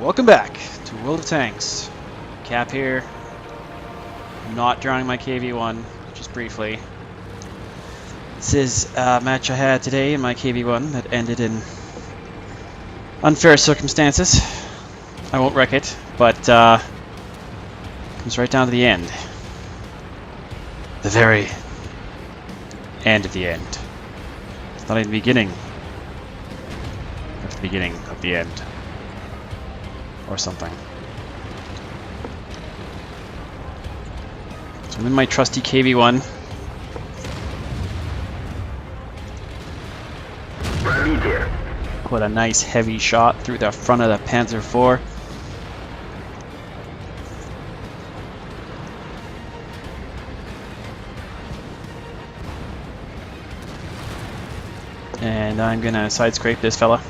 Welcome back to World of Tanks. Cap here. Not drowning my KV-1, just briefly. This is a match I had today in my KV-1 that ended in unfair circumstances. I won't wreck it, but comes right down to the end. The very end of the end. It's not even the beginning of the beginning of the end. Or something. So I'm in my trusty KV-1. Put a nice heavy shot through the front of the Panzer IV. And I'm gonna side scrape this fella.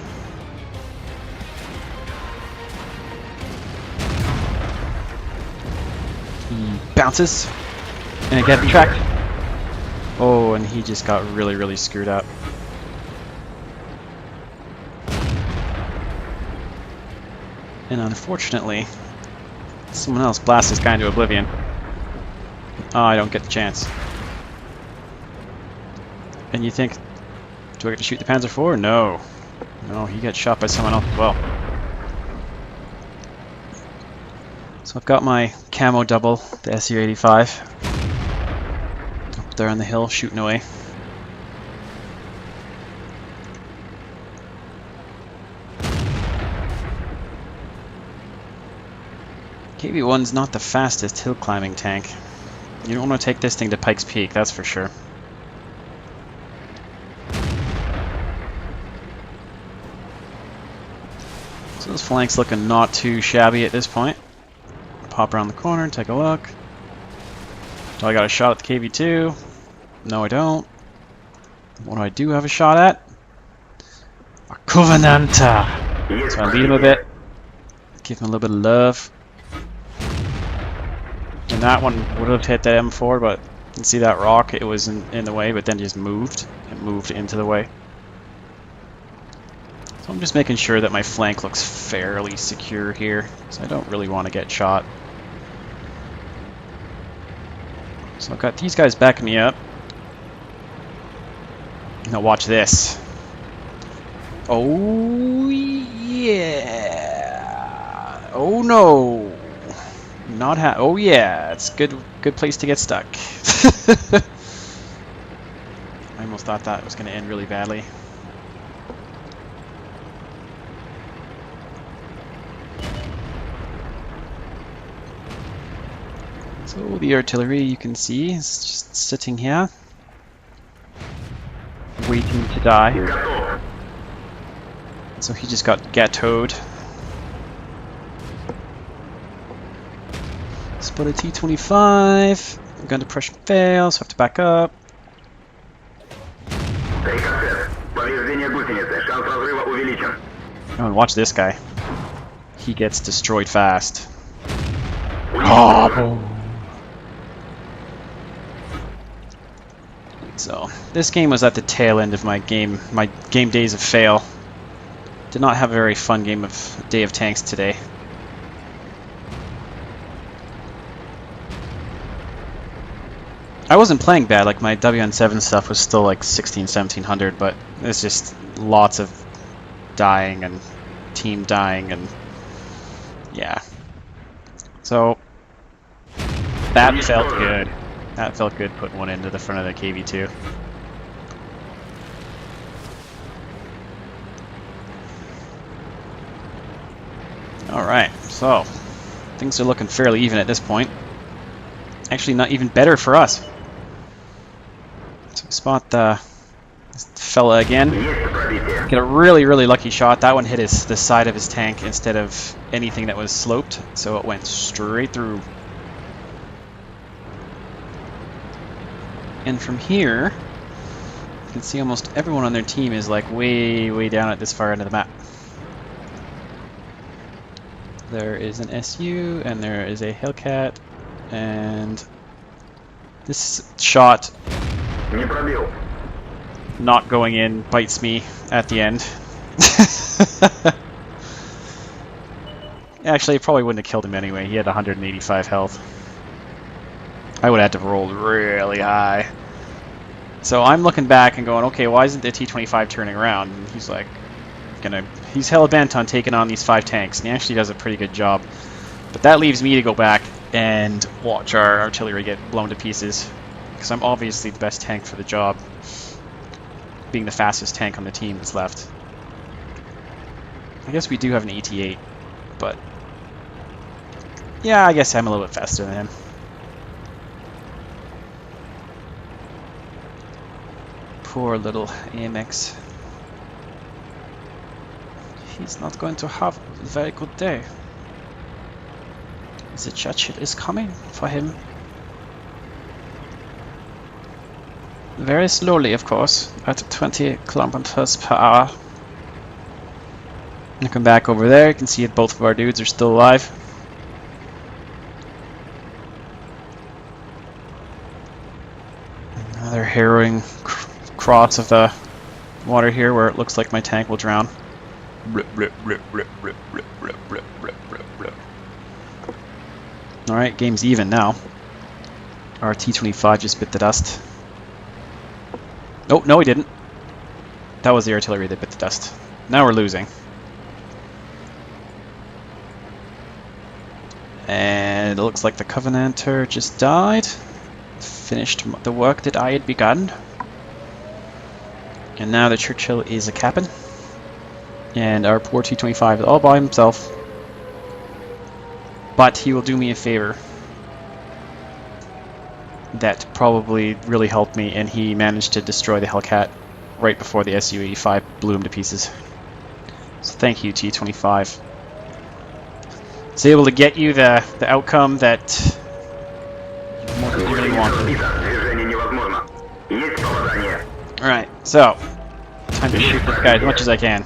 Bounces and I get tracked. Oh, and he just got really screwed up. And unfortunately, someone else blasts this guy into oblivion. Oh, I don't get the chance. And you think, do I get to shoot the Panzer IV? No. No, he gets shot by someone else as well. So I've got my camo double, the SU-85, up there on the hill shooting away. KV-1's not the fastest hill climbing tank. You don't want to take this thing to Pikes Peak, that's for sure. So this flank's looking not too shabby at this point. Pop around the corner and take a look. Do I got a shot at the KV-2? No, I don't. What do I do have a shot at? A Covenanta! So I lead him a bit. Give him a little bit of love. And that one would have hit that M4, but you can see that rock, it was in the way, but then just moved. It moved into the way. So I'm just making sure that my flank looks fairly secure here, so I don't really want to get shot. So I've got these guys backing me up. Now watch this. Oh yeah! Oh no! Not oh yeah! It's good place to get stuck. I almost thought that was going to end really badly. So the artillery, you can see, is just sitting here, waiting to die. So he just got ghettoed. Spot a T-25. Gun depression fails, so I have to back up. Oh, and watch this guy. He gets destroyed fast. Oh, so this game was at the tail end of my game days of fail. Did not have a very fun day of tanks today. I wasn't playing bad, like my WN7 stuff was still like 1700, but it's just lots of dying and team dying and yeah. So that felt good. That felt good putting one into the front of the KV-2. Alright, so things are looking fairly even at this point. Actually not even better for us. So spot this fella again. Get a really lucky shot. That one hit the side of his tank instead of anything that was sloped, so it went straight through. And from here, you can see almost everyone on their team is like way down at this far end of the map. There is an SU, and there is a Hellcat, and this shot not going in bites me at the end. Actually, it probably wouldn't have killed him anyway. He had 185 health. I would have had to roll really high. So I'm looking back and going, okay, why isn't the T-25 turning around? And he's like, he's hell bent on taking on these 5 tanks, and he actually does a pretty good job. But that leaves me to go back and watch our artillery get blown to pieces, because I'm obviously the best tank for the job, being the fastest tank on the team that's left. I guess we do have an ET-8, but yeah, I guess I'm a little bit faster than him. Poor little AMX. He's not going to have a very good day. The Churchill is coming for him. Very slowly, of course, at 20 kilometers per hour. And come back over there, you can see that both of our dudes are still alive. Another harrowing cross of the water here where it looks like my tank will drown. Alright, game's even now. Our T-25 just bit the dust. Oh, no he didn't. That was the artillery that bit the dust. Now we're losing. And it looks like the Covenanter just died. Finished the work that I had begun. And now the Churchill is a captain. And our poor T-25 is all by himself. But he will do me a favor. That probably really helped me, and he managed to destroy the Hellcat right before the Su-85 blew him to pieces. So thank you, T-25. It's able to get you the outcome that you really wanted. Alright, so time to shoot this guy as much as I can.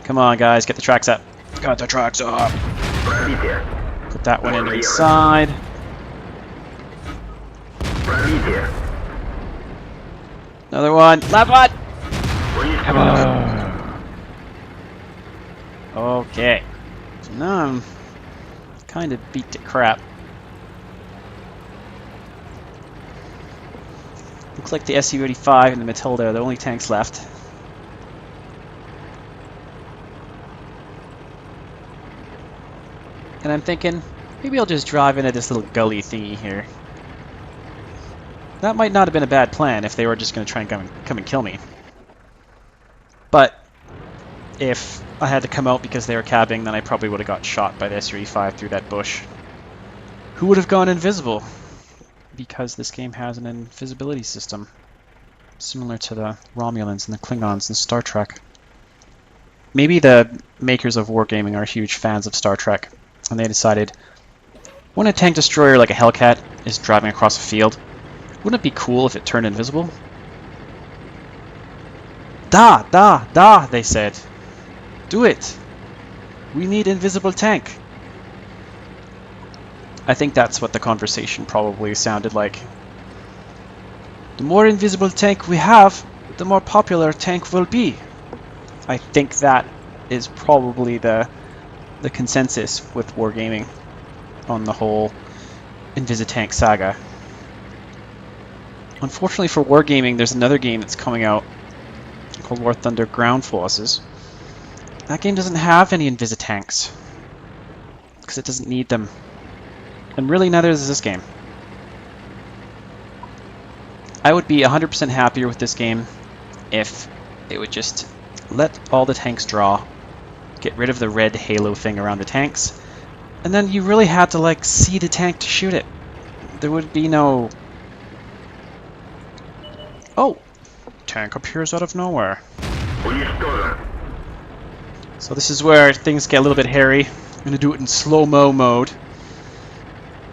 Come on, guys, get the tracks up. Got the tracks up. Put that one into the side. Another one. Last one! Come on. Okay. So now I'm kind of beat to crap. Looks like the Su-85 and the Matilda are the only tanks left. And I'm thinking, maybe I'll just drive into this little gully thingy here. That might not have been a bad plan if they were just going to try and come and kill me. But if I had to come out because they were cabbing, then I probably would have got shot by the Su-85 through that bush. Who would have gone invisible? Because this game has an invisibility system, similar to the Romulans and the Klingons in Star Trek. Maybe the makers of wargaming are huge fans of Star Trek, and they decided, when a tank destroyer like a Hellcat is driving across a field, wouldn't it be cool if it turned invisible? Da, they said. Do it! We need invisible tank! I think that's what the conversation probably sounded like. The more invisible tank we have, the more popular tank will be. I think that is probably the consensus with wargaming on the whole Invisitank saga. Unfortunately for wargaming, there's another game that's coming out called War Thunder Ground Forces. That game doesn't have any Invisitanks because it doesn't need them. And really neither does this game. I would be 100% happier with this game if it would just let all the tanks draw, get rid of the red halo thing around the tanks, and then you really had to like see the tank to shoot it. There would be no... Oh! Tank appears out of nowhere. So this is where things get a little bit hairy. I'm going to do it in slow-mo mode.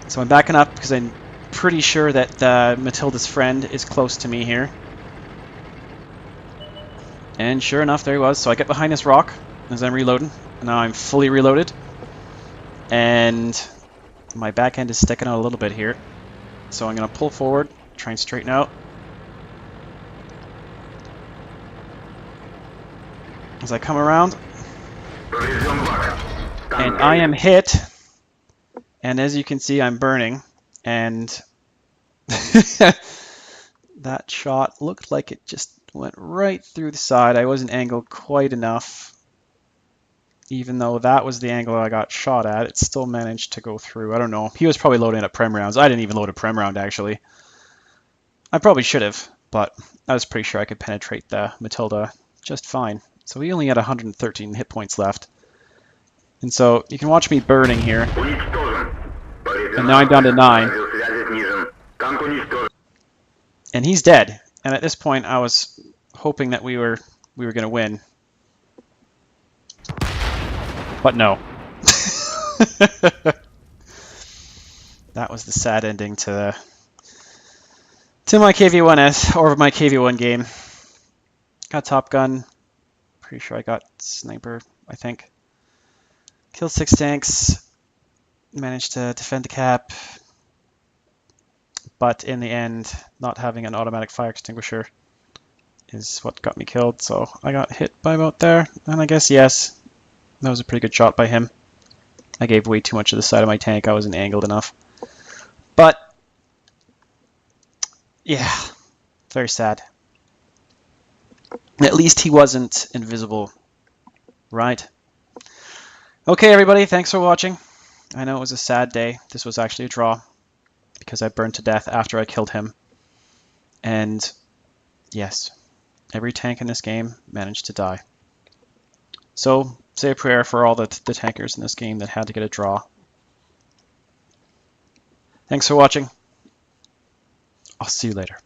So I'm backing up because I'm pretty sure that Matilda's friend is close to me here. And sure enough, there he was. So I get behind this rock as I'm reloading. Now I'm fully reloaded. And my back end is sticking out a little bit here. So I'm going to pull forward, try and straighten out. As I come around. And I am hit, and as you can see, I'm burning, and that shot looked like it just went right through the side. I wasn't angled quite enough. Even though that was the angle I got shot at, it still managed to go through. I don't know. He was probably loading up prem rounds. I didn't even load a prem round, actually. I probably should have, but I was pretty sure I could penetrate the Matilda just fine. So he only had 113 hit points left. And so you can watch me burning here. And now I'm down to 9. And he's dead. And at this point, I was hoping that we were going to win. But no. That was the sad ending to my KV-1 or my KV-1 game. Got Top Gun. Pretty sure I got Sniper, I think. Killed 6 tanks. Managed to defend the cap. But in the end, not having an automatic fire extinguisher is what got me killed. So I got hit by about there. And I guess, yes, that was a pretty good shot by him. I gave way too much of the side of my tank. I wasn't angled enough. But, yeah, very sad. At least he wasn't invisible, right? Okay, everybody, thanks for watching. I know it was a sad day. This was actually a draw because I burned to death after I killed him. And, yes, every tank in this game managed to die. So, say a prayer for all the tankers in this game that had to get a draw. Thanks for watching. I'll see you later.